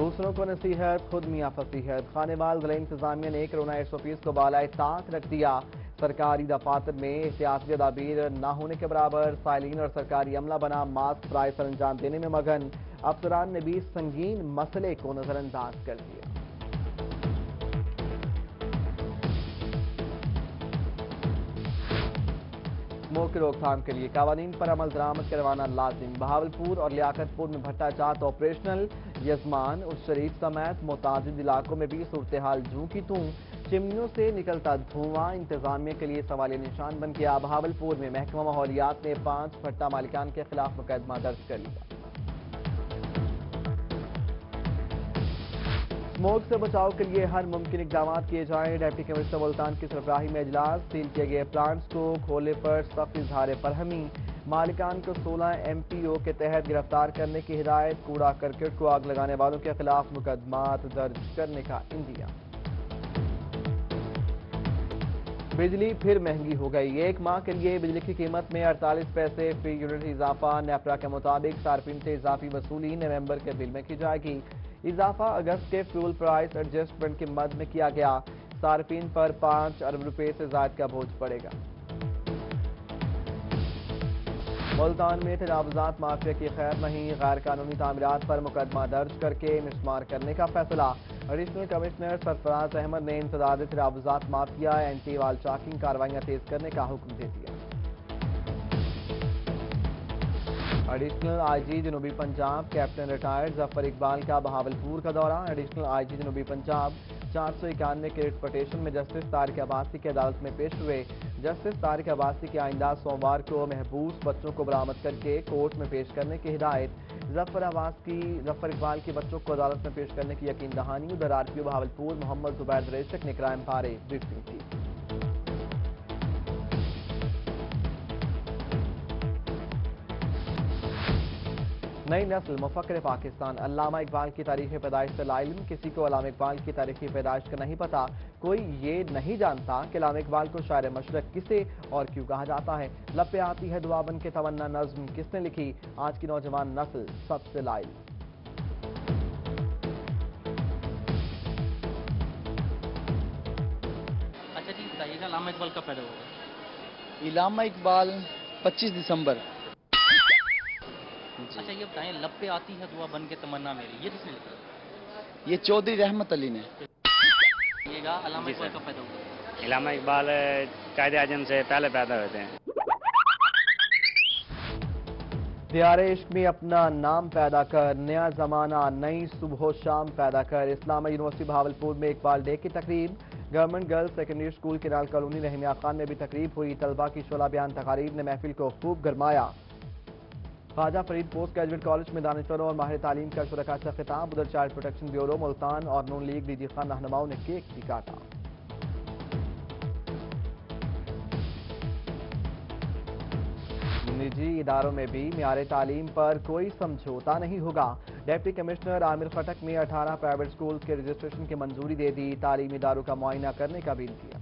دوسروں کو نصیحت خود میاں فصیحت، خانوال ضلع انتظامیہ نے کرونا SOPs کو بالائے طاق رکھ دیا۔ سرکاری دفاتر میں احتیاطی تدابیر نہ ہونے کے برابر، فائلین اور سرکاری عملہ بنا ماسک فرائض سر انجام دینے میں مگن، افسران نے بھی سنگین مسئلے کو نظر انداز کر دیا۔ اسموک کی روک تھام کے لیے قوانین پر عمل درآمد کروانا لازم، بہاولپور اور لیاقت پور میں بھٹا جات آپریشنل، یزمان، الشریف سمیت متعدد علاقوں میں بھی صورتحال جوں کی توں، چمنیوں سے نکلتا دھواں انتظامیہ کے لیے سوالیہ نشان بن گیا۔ بہاولپور میں محکمہ ماحولیات نے 5 بھٹا مالکان کے خلاف مقدمہ درج کر لیا۔ اسموک سے بچاؤ کے لیے ہر ممکن اقدامات کیے جائیں، ڈپٹی کمشنر ملتان کی سربراہی میں اجلاس، سیل کیے گئے پلانٹس کو کھولنے پر سخت اظہار فرہمی، مالکان کو 16 MPO کے تحت گرفتار کرنے کی ہدایت، کوڑا کرکٹ کو آگ لگانے والوں کے خلاف مقدمات درج کرنے کا عندیہ۔ بجلی پھر مہنگی ہو گئی، ایک ماہ کے لیے بجلی کی قیمت میں 48 پیسے فی یونٹ اضافہ، نیپرا کے مطابق صارفین سے اضافی وصولی نومبر کے بل میں کی جائے گی۔ اضافہ اگست کے فیول پرائس ایڈجسٹمنٹ کی مد میں کیا گیا، صارفین پر 5 ارب روپے سے زائد کا بوجھ پڑے گا۔ ملتان میں تجاوزات مافیا کی خیر نہیں، غیر قانونی تعمیرات پر مقدمہ درج کر کے مسمار کرنے کا فیصلہ، ایڈیشنل کمشنر سرفراز احمد نے انسداد تجاوزات مافیا اینٹی وال چاکنگ کارروائیاں تیز کرنے کا حکم دے دیا۔ ایڈیشنل IG جنوبی پنجاب کیپٹن ریٹائرڈ ظفر اقبال کا بہاولپور کا دورہ، ایڈیشنل IG جنوبی پنجاب 491 کے ریٹ پٹیشن میں جسٹس طارق عباسی کی عدالت میں پیش ہوئے۔ جسٹس طارق عباسی کی آئندہ سوموار کو محبوس بچوں کو برآمد کر کے کورٹ میں پیش کرنے کی ہدایت، ظفر اقبال کے بچوں کو عدالت میں پیش کرنے کی یقین دہانی۔ ادھر RPO بہاولپور محمد زبیر دریشک نے کرائم بارے بریفنگ کی۔ نئی نسل مفکر پاکستان، علامہ اقبال کی تاریخ پیدائش سے لا علم، کسی کو علامہ اقبال کی تاریخی پیدائش کا نہیں پتا، کوئی یہ نہیں جانتا کہ علامہ اقبال کو شاعر مشرق کسے اور کیوں کہا جاتا ہے، لب پہ آتی ہے دعا بن کے تمنا نظم کس نے لکھی، آج کی نوجوان نسل سب سے لا علم۔ اچھا جی بتائیے گا علامہ اقبال کب پیدا ہوا؟ علامہ اقبال 25 دسمبر۔ اچھا یہ بتائیں لب پہ آتی ہے دعا بن کے تمنا میری، یہ کس نے لکھا؟ یہ چودھری رحمت علی نے۔ یہ گا علامہ اقبال کب پیدا ہوا؟ علامہ اقبال قائد اعظم سے پہلے پیدا ہوتے ہیں۔ دیار عشق میں اپنا نام پیدا کر، نیا زمانہ نئی صبح و شام پیدا کر، اسلامیہ یونیورسٹی بہاولپور میں اقبال ڈے کی تقریب، government girls secondary school canal colony رحمیہ خان میں بھی تقریب ہوئی، طلبہ کی شعلہ بیان تقاریر نے محفل کو خوب گرمایا۔ Khwaja Farid post graduate college میں دانشوروں اور ماہر تعلیم کا شرکاء سے خطاب، ادھر چائلڈ پروٹیکشن بیورو ملتان اور نون لیگ DG خان رہنماؤں نے کیک بھی کاٹا۔ نجی اداروں میں بھی معیار تعلیم پر کوئی سمجھوتا نہیں ہوگا، ڈپٹی کمشنر عامر خٹک نے 18 پرائیویٹ سکولز کے رجسٹریشن کی منظوری دے دی، تعلیمی اداروں کا معائنہ کرنے کا بھی کیا۔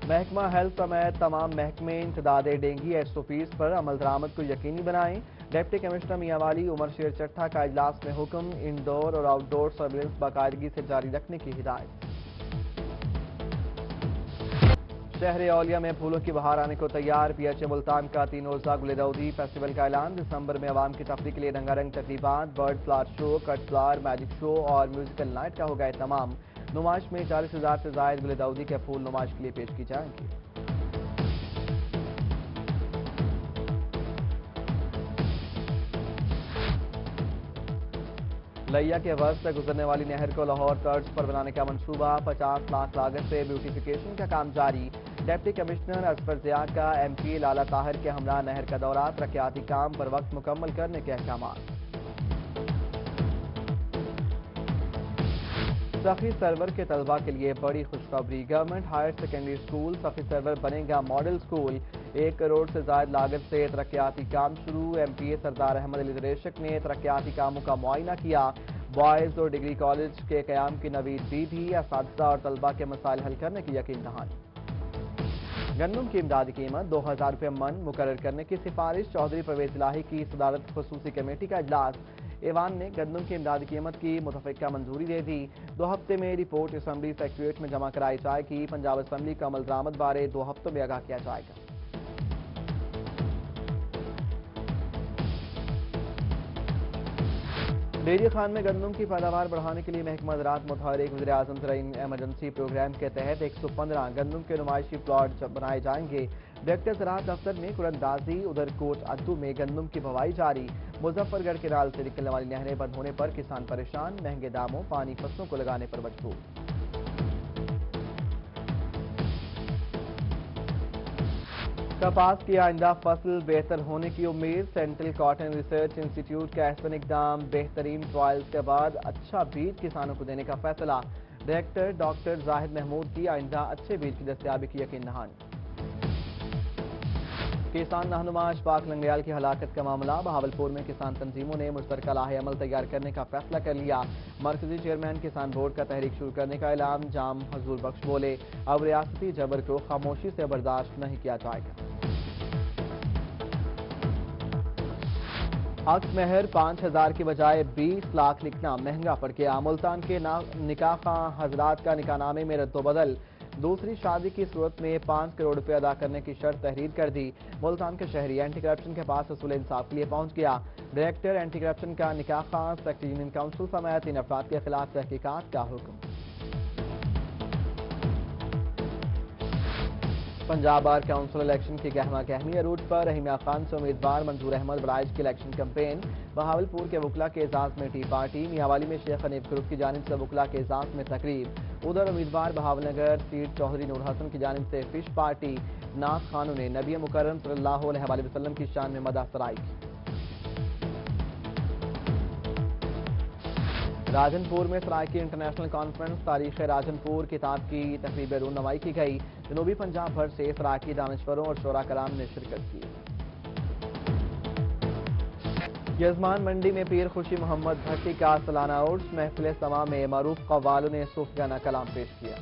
محکمہ ہیلتھ سمیت تمام محکمے انسداد ڈینگی SOPs پر عمل درآمد کو یقینی بنائیں، ڈپٹی کمشنر میاں والی عمر شیر چٹھا کا اجلاس میں حکم، انڈور اور آؤٹ ڈور سرویلنس باقاعدگی سے جاری رکھنے کی ہدایت۔ شہر اولیاء میں پھولوں کی بہار آنے کو تیار، PHA ملتان کا 3 روزہ گل داؤدی فیسٹیول کا اعلان، دسمبر میں عوام کی تفریح کے لیے رنگا رنگ تقریبات، برڈ فلاور شو، کٹ فلاور میجک شو اور میوزیکل نائٹ کا ہوگا اہتمام، نمائش میں 40,000 سے زائد گل داؤدی کے پھول نمائش کے لیے پیش کی جائیں گے۔ لیا کے وسط سے گزرنے والی نہر کو لاہور طرز پر بنانے کا منصوبہ، 50 لاکھ لاگت سے بیوٹیفیکیشن کا کام جاری، ڈپٹی کمشنر اصفر ضیاء کا MP لالا طاہر کے ہمراہ نہر کا دورہ، ترقیاتی کام پر وقت مکمل کرنے کے احکامات۔ سخی سرور کے طلبہ کے لیے بڑی خوشخبری، گورنمنٹ ہائر سیکنڈری اسکول سخی سرور بنے گا ماڈل اسکول، 1 کروڑ سے زائد لاگت سے ترقیاتی کام شروع، MPA سردار احمد علی دریشک نے ترقیاتی کاموں کا معائنہ کیا، بوائز اور ڈگری کالج کے قیام کی نوید بھی اساتذہ اور طلبہ کے مسائل حل کرنے کی یقین دہانی۔ گندم کی امدادی قیمت 2000 روپے من مقرر کرنے کی سفارش چودھری پرویز الہی کی صدارت خصوصی کمیٹی کا اجلاس ایوان نے گندم کی امدادی قیمت کی متفقہ منظوری دے دی 2 ہفتے میں رپورٹ اسمبلی سیکریٹریٹ میں جمع کرائی جائے گی پنجاب اسمبلی کا عمل درآمد بارے 2 ہفتوں میں آگاہ کیا جائے گا ڈیری خان میں گندم کی پیداوار بڑھانے کے لیے محکمہ زراعت متحرک وزیر اعظم زرعی ایمرجنسی پروگرام کے تحت 115 گندم کے نمائشی پلاٹ بنائے جائیں گے ڈائریکٹر زراعت دفتر میں قرندازی ادھر کوٹ اڈو میں گندم کی بوائی جاری مظفر گڑھ کینال سے نکلنے والی نہریں بند ہونے پر کسان پریشان مہنگے داموں پانی فصلوں کو لگانے پر مجبور کپاس کی آئندہ فصل بہتر ہونے کی امید سینٹرل کاٹن ریسرچ انسٹی ٹیوٹ کا ایسپن اقدام بہترین ٹرائلز کے بعد اچھا بیج کسانوں کو دینے کا فیصلہ ڈائریکٹر ڈاکٹر زاہد محمود کی آئندہ اچھے بیج کی دستیابی کی یقین دہانی کسان رہنما اشفاق لنگیال کی ہلاکت کا معاملہ بہاولپور میں کسان تنظیموں نے مشترکہ لاہ عمل تیار کرنے کا فیصلہ کر لیا مرکزی چیئرمین کسان بورڈ کا تحریک شروع کرنے کا اعلان جام حضور بخش بولے اب ریاستی جبر کو خاموشی سے برداشت نہیں کیا جائے گا عقد مہر 5000 کی بجائے 20 لاکھ لکھنا مہنگا پڑ گیا ملتان کے نکاح خواہ حضرات کا نکاح نامے میں رد و بدل دوسری شادی کی صورت میں 5 کروڑ روپے ادا کرنے کی شرط تحریر کر دی ملتان کے شہری اینٹی کرپشن کے پاس اصول انصاف کے لیے پہنچ گیا ڈائریکٹر اینٹی کرپشن کا نکاح خواہ سیکٹری یونین کونسل سمیت 3 افراد کے خلاف تحقیقات کا حکم پنجاب بار کونسل الیکشن کی گہما گہمی عروج پر رحیمیہ خان سے امیدوار منظور احمد بڑائج کی الیکشن کمپین بہاولپور کے وکلا کے اعزاز میں ٹی پارٹی میاوالی میں شیخ حنیف گروپ کی جانب سے وکلا کے اعزاز میں تقریب ادھر امیدوار بہاول نگر سیٹ چوہدری نور حسن کی جانب سے فش پارٹی نعت خانوں نے نبی مکرم صلی اللہ علیہ وآلہ وسلم کی شان میں مدح سرائی کی راجن پور میں سرائکی انٹرنیشنل کانفرنس تاریخ راجن پور کتاب کی تقریب رونمائی کی گئی جنوبی پنجاب بھر سے سرائکی دانشوروں اور شعراء کرام نے شرکت کی یزمان منڈی میں پیر خوشی محمد بھٹی کا سالانہ عرس محفل سما میں معروف قوالوں نے صوفیانہ کلام پیش کیا